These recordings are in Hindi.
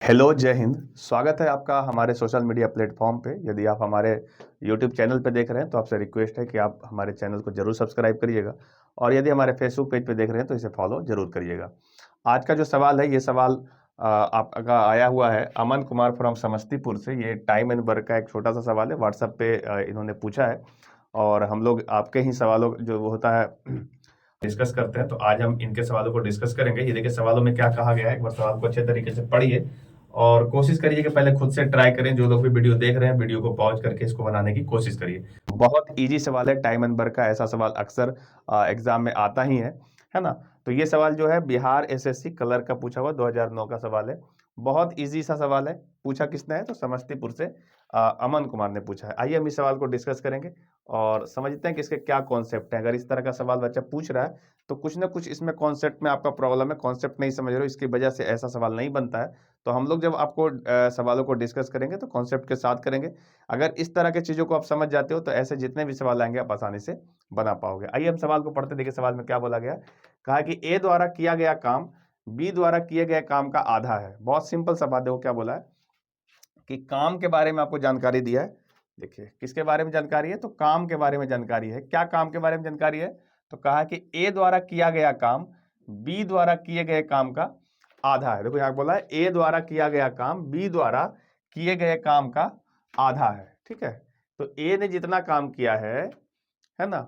हेलो, जय हिंद। स्वागत है आपका हमारे सोशल मीडिया प्लेटफॉर्म पे। यदि आप हमारे यूट्यूब चैनल पे देख रहे हैं तो आपसे रिक्वेस्ट है कि आप हमारे चैनल को जरूर सब्सक्राइब करिएगा, और यदि हमारे फेसबुक पेज पे देख रहे हैं तो इसे फॉलो जरूर करिएगा। आज का जो सवाल है, ये सवाल आपका आया हुआ है अमन कुमार फ्रॉम समस्तीपुर से। ये टाइम एंड वर्क का एक छोटा सा सवाल है, व्हाट्सएप पे इन्होंने पूछा है, और हम लोग आपके ही सवालों जो वो होता है डिस्कस करते हैं। तो आज हम इनके सवालों को डिस्कस करेंगे। ये देखिए सवालों में क्या कहा गया है, एक बार सवाल को अच्छे तरीके से पढ़िए और कोशिश करिए कि पहले खुद से ट्राई करें। जो लोग भी वीडियो देख रहे हैं, वीडियो को पॉज करके इसको बनाने की कोशिश करिए। बहुत इजी सवाल है, टाइम एंड वर्क का। ऐसा सवाल अक्सर एग्जाम में आता ही है ना। तो ये सवाल जो है बिहार एसएससी कलर का पूछा हुआ 2009 का सवाल है। बहुत इजी सा सवाल है। पूछा किसने है? तो समस्तीपुर से अमन कुमार ने पूछा है। आइए हम इस सवाल को डिस्कस करेंगे और समझते हैं कि इसके क्या कॉन्सेप्ट है। अगर इस तरह का सवाल बच्चा पूछ रहा है तो कुछ ना कुछ इसमें कॉन्सेप्ट में आपका प्रॉब्लम है, कॉन्सेप्ट नहीं समझ रहे हो, इसकी वजह से ऐसा सवाल नहीं बनता है। तो हम लोग जब आपको सवालों को डिस्कस करेंगे तो कॉन्सेप्ट के साथ करेंगे। अगर इस तरह की चीज़ों को आप समझ जाते हो तो ऐसे जितने भी सवाल आएंगे आप आसानी से बना पाओगे। आइए हम सवाल को पढ़ते। देखिए सवाल में क्या बोला गया। कहा कि ए द्वारा किया गया काम बी द्वारा किए गए काम का आधा है। बहुत सिंपल सा बात। देखो क्या बोला है कि काम के बारे में आपको जानकारी दिया है। देखिए किसके बारे में जानकारी है? तो काम के बारे में जानकारी है। क्या काम के बारे में जानकारी है? तो कहा कि ए द्वारा किया गया काम बी द्वारा किए गए काम का आधा है। देखो यहाँ बोला है ए द्वारा किया गया काम बी द्वारा किए गए काम का आधा है। ठीक है, तो ए ने जितना काम किया है ना।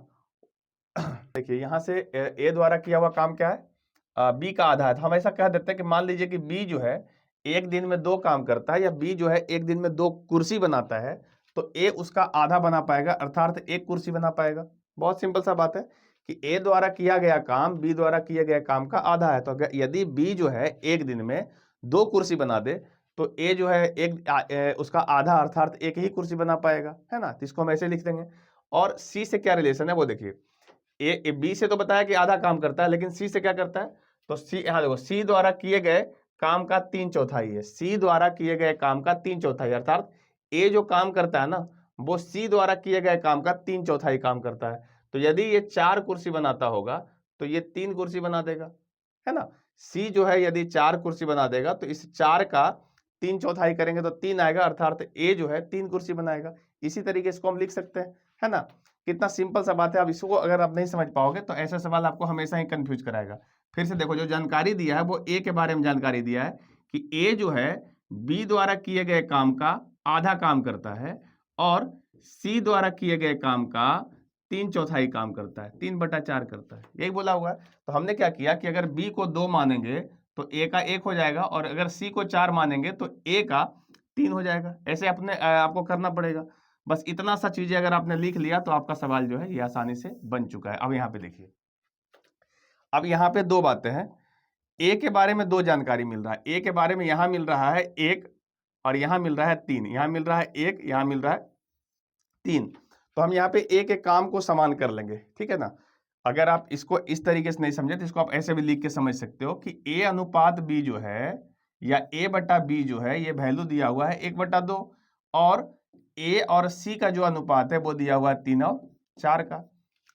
देखिए यहाँ से ए द्वारा किया हुआ काम क्या है? बी का आधा है। तो हम ऐसा कह देते हैं कि मान लीजिए कि बी जो है एक दिन में 2 काम करता है, या बी जो है एक दिन में 2 कुर्सी बनाता है, तो ए उसका आधा बना पाएगा, अर्थात 1 कुर्सी बना पाएगा। बहुत सिंपल सा बात है कि ए द्वारा किया गया काम बी द्वारा किए गए काम का आधा है। तो अगर यदि बी जो है एक दिन में 2 कुर्सी बना दे तो ए जो है उसका आधा अर्थात 1 ही कुर्सी बना पाएगा, है ना। तो इसको हम ऐसे लिख देंगे। और सी से क्या रिलेशन है वो देखिए। ए बी से तो बताया कि आधा काम करता है, लेकिन सी से क्या करता है? तो सी, यहाँ देखो, सी द्वारा किए गए काम का 3/4 है। सी द्वारा किए गए काम का 3/4, अर्थात ए जो काम करता है ना, वो सी द्वारा किए गए काम का 3/4 काम करता है। तो यदि ये 4 कुर्सी बनाता होगा तो ये 3 कुर्सी बना देगा, है ना। सी जो है यदि 4 कुर्सी बना देगा तो इस 4 का 3/4 करेंगे तो 3 आएगा, अर्थात ए जो है 3 कुर्सी बनाएगा। इसी तरीके इसको हम लिख सकते हैं, है ना। कितना सिंपल सा बात है। अब इसको अगर आप नहीं समझ पाओगे तो ऐसा सवाल आपको हमेशा ही कंफ्यूज कराएगा। फिर से देखो, जो जानकारी दिया है वो ए के बारे में जानकारी दिया है कि ए जो है बी द्वारा किए गए काम का आधा काम करता है, और सी द्वारा किए गए काम का 3/4 काम करता है, 3/4 करता है, यही बोला हुआ है। तो हमने क्या किया कि अगर बी को 2 मानेंगे तो ए का 1 हो जाएगा, और अगर सी को 4 मानेंगे तो ए का 3 हो जाएगा। ऐसे अपने आपको करना पड़ेगा। बस इतना सा चीजें अगर आपने लिख लिया तो आपका सवाल जो है ये आसानी से बन चुका है। अब यहाँ पे देखिए, अब यहाँ पे 2 बातें हैं। ए के बारे में 2 जानकारी मिल रहा है। ए के बारे में यहाँ मिल रहा है 1, और यहाँ मिल रहा है 3। यहाँ मिल रहा है 1, यहाँ मिल रहा है 3। तो हम यहाँ पे ए के काम को समान कर लेंगे, ठीक है ना। अगर आप इसको इस तरीके से नहीं समझे तो इसको आप ऐसे भी लिख के समझ सकते हो कि ए अनुपात बी जो है, या ए बटा बी जो है, ये वैल्यू दिया हुआ है 1/2, और ए और सी का जो अनुपात है वो दिया हुआ है 3 और 4 का।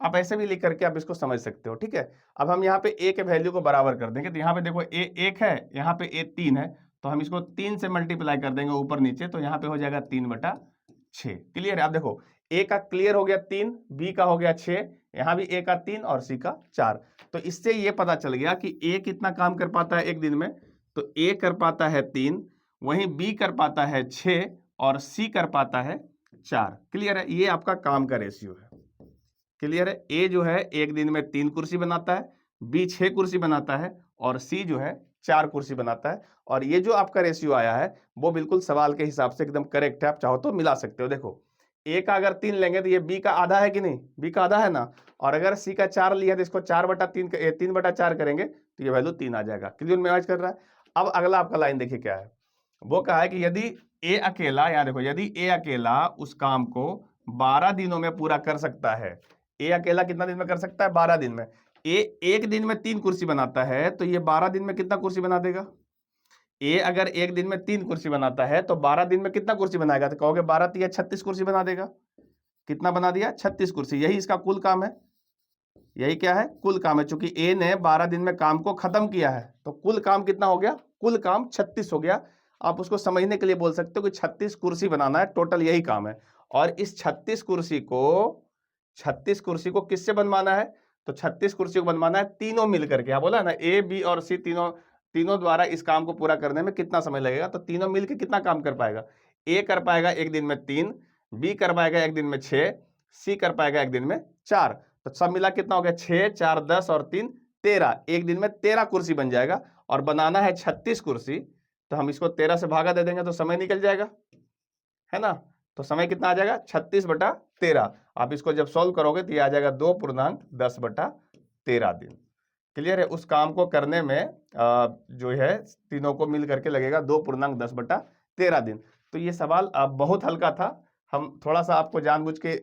आप ऐसे भी लिख करके आप इसको समझ सकते हो, ठीक है। अब हम यहाँ पे ए के वैल्यू को बराबर कर देंगे। तो यहाँ पे देखो ए 1 है, यहाँ पे ए 3 है, तो हम इसको 3 से मल्टीप्लाई कर देंगे ऊपर नीचे, तो यहाँ पे हो जाएगा 3/6। क्लियर है? आप देखो ए का क्लियर हो गया 3, बी का हो गया 6, यहाँ भी ए का 3 और सी का 4। तो इससे ये पता चल गया कि ए कितना काम कर पाता है एक दिन में। तो ए कर पाता है 3, वहीं बी कर पाता है 6, और सी कर पाता है 4। क्लियर है? ये आपका काम का रेशियो है। क्लियर है? ए जो है एक दिन में 3 कुर्सी बनाता है, बी 6 कुर्सी बनाता है, और सी जो है 4 कुर्सी बनाता है। और ये जो आपका रेशियो आया है वो बिल्कुल सवाल के हिसाब से एकदम करेक्ट है। आप चाहो तो मिला सकते हो। देखो ए का अगर 3 लेंगे तो ये बी का आधा है कि नहीं? बी का आधा है ना। और अगर सी का 4 लिया तो इसको 4/3 3/4 करेंगे तो ये वैल्यू 3 आ जाएगा। क्लियर मैच कर रहा है? अब अगला आपका लाइन देखिए क्या है। वो कहा है कि यदि ए अकेला, यहाँ देखो, यदि ए अकेला उस काम को 12 दिनों में पूरा कर सकता है। ए अकेला कितना दिन में कर सकता है? 12 दिन में। ए एक दिन में 3 कुर्सी बनाता है, तो ये 12 दिन में कितना कुर्सी बना देगा? ए अगर एक दिन में 3 कुर्सी बनाता है तो 12 दिन में कितना कुर्सी बनाएगा? तो कहोगे 12 तिया 36 कुर्सी बना देगा। कितना बना दिया? 36 कुर्सी। यही इसका कुल काम है। यही क्या है? कुल काम है। चूंकि ए ने 12 दिन में काम को खत्म किया है तो कुल काम कितना हो गया? कुल काम 36 हो गया। आप उसको समझने के लिए बोल सकते हो कि 36 कुर्सी बनाना है, टोटल यही काम है। और इस 36 कुर्सी को किससे बनवाना है? तो 36 कुर्सी को बनवाना है तीनों मिल करके। यहाँ बोला ना ए, बी और सी तीनों द्वारा इस काम को पूरा करने में कितना समय लगेगा? तो तीनों मिलकर कितना काम कर पाएगा? ए कर पाएगा एक दिन में 3, बी कर पाएगा एक दिन में 6, सी कर पाएगा एक दिन में 4। तो सब मिला कितना हो गया? 6, 4, 10 और 3, 13। एक दिन में 13 कुर्सी बन जाएगा और बनाना है 36 कुर्सी। तो हम इसको 13 से भागा दे देंगे तो समय निकल जाएगा, है ना? तो समय कितना आ जाएगा? 36/13। आप इसको जब सॉल्व करोगे तो ये आ जाएगा 2.10/13 दिन। क्लियर है? उस काम को करने में जो है तीनों को मिल करके लगेगा 2.10/13 दिन। तो ये सवाल बहुत हल्का था। हम थोड़ा सा आपको जानबूझ के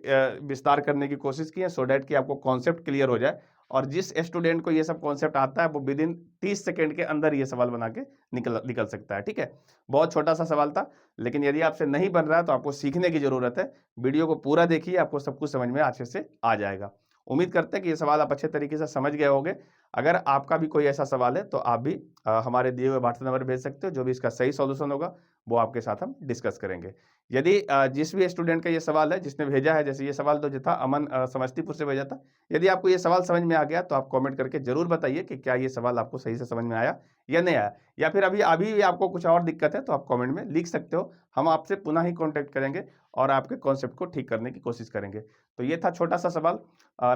विस्तार करने की कोशिश की है, सो डैट कि आपको कॉन्सेप्ट क्लियर हो जाए। और जिस स्टूडेंट को ये सब कॉन्सेप्ट आता है वो विदिन 30 सेकेंड के अंदर ये सवाल बना के निकल सकता है। ठीक है, बहुत छोटा सा सवाल था, लेकिन यदि आपसे नहीं बन रहा है तो आपको सीखने की जरूरत है। वीडियो को पूरा देखिए, आपको सब कुछ समझ में अच्छे से आ जाएगा। उम्मीद करते हैं कि ये सवाल आप अच्छे तरीके से समझ गए होंगे। अगर आपका भी कोई ऐसा सवाल है तो आप भी हमारे दिए हुए व्हाट्सएप नंबर भेज सकते हो। जो भी इसका सही सॉल्यूशन होगा वो आपके साथ हम डिस्कस करेंगे। यदि जिस भी स्टूडेंट का ये सवाल है, जिसने भेजा है, जैसे ये सवाल तो जो था अमन समस्तीपुर से भेजा था, यदि आपको ये सवाल समझ में आ गया तो आप कमेंट करके जरूर बताइए कि क्या ये सवाल आपको सही से समझ में आया या नहीं आया, या फिर अभी भी आपको कुछ और दिक्कत है तो आप कमेंट में लिख सकते हो। हम आपसे पुनः ही कॉन्टेक्ट करेंगे और आपके कॉन्सेप्ट को ठीक करने की कोशिश करेंगे। तो ये था छोटा सा सवाल।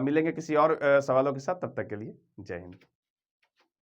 मिलेंगे किसी और सवालों के साथ, तब तक के लिए जय हिंद।